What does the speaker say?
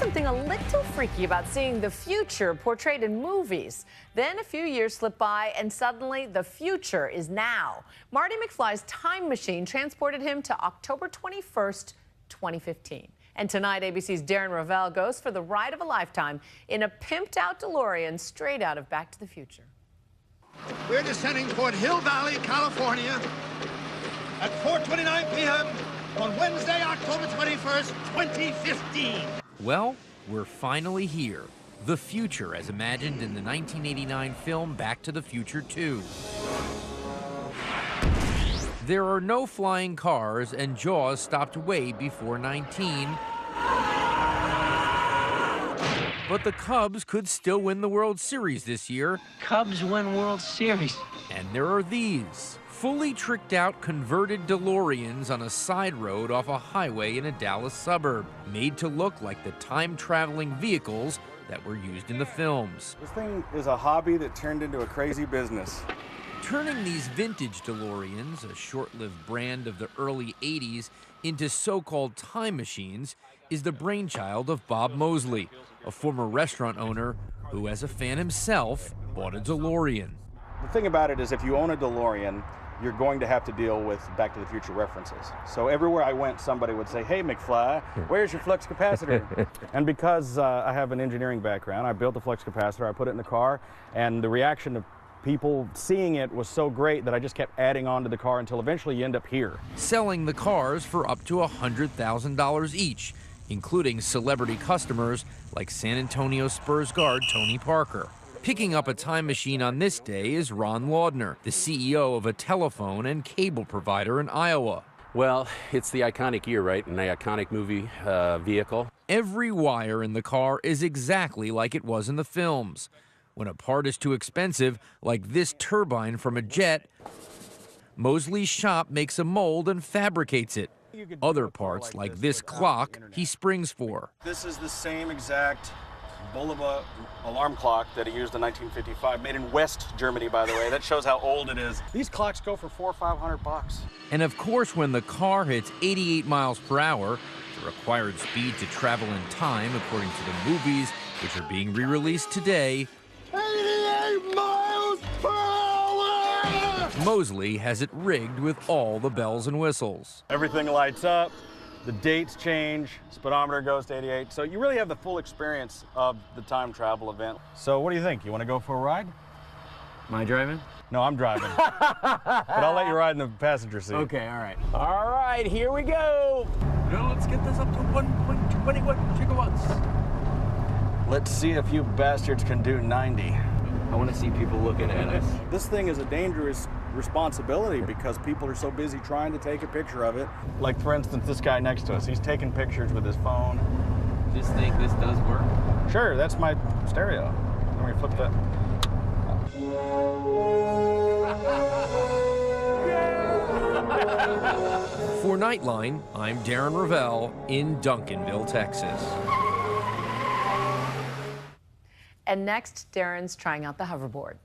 something a little freaky about seeing the future portrayed in movies. Then a few years slip by, and suddenly the future is now. Marty McFly's time machine transported him to October 21st, 2015. And tonight, ABC's Darren Ravel goes for the ride of a lifetime in a pimped-out DeLorean straight out of Back to the Future. We're descending toward Hill Valley, California at 4:29 p.m. on Wednesday, October 21st, 2015. Well, we're finally here. The future as imagined in the 1989 film Back to the Future 2. There are no flying cars, and Jaws stopped way before 19. But the Cubs could still win the World Series this year. Cubs win World Series. And there are these, fully tricked out converted DeLoreans on a side road off a highway in a Dallas suburb, made to look like the time-traveling vehicles that were used in the films. This thing is a hobby that turned into a crazy business. Turning these vintage DeLoreans, a short-lived brand of the early 80s, into so-called time machines is the brainchild of Bob Mosley, a former restaurant owner who, as a fan himself, bought a DeLorean. The thing about it is if you own a DeLorean, you're going to have to deal with Back to the Future references. So everywhere I went, somebody would say, "Hey, McFly, where's your flux capacitor?" And because I have an engineering background, I built a flux capacitor, I put it in the car, and the reaction of people seeing it was so great that I just kept adding on to the car until eventually you end up here. Selling the cars for up to $100,000 each, including celebrity customers like San Antonio Spurs guard Tony Parker. Picking up a time machine on this day is Ron Laudner, the CEO of a telephone and cable provider in Iowa. Well, it's the iconic year, right? An iconic movie vehicle. Every wire in the car is exactly like it was in the films. When a part is too expensive, like this turbine from a jet, Mosley's shop makes a mold and fabricates it. Other parts, like this clock, he springs for. This is the same exact Bulova alarm clock that he used in 1955, made in West Germany, by the way. That shows how old it is. These clocks go for $400 or $500. And of course, when the car hits 88 miles per hour, the required speed to travel in time, according to the movies, which are being re-released today, 88 miles per hour! Mosley has it rigged with all the bells and whistles. Everything lights up, the dates change, speedometer goes to 88. So you really have the full experience of the time travel event. So what do you think? You want to go for a ride? Am I driving? No, I'm driving. But I'll let you ride in the passenger seat. Okay, all right. All right, here we go. Now let's get this up to 1.21 gigawatts. Let's see if you bastards can do 90. I want to see people looking at us. This thing is a dangerous responsibility because people are so busy trying to take a picture of it. Like, for instance, this guy next to us, he's taking pictures with his phone. Just think this does work? Sure, that's my stereo. Let me flip that. For Nightline, I'm Darren Ravel in Duncanville, Texas. And next, Darren's trying out the hoverboard.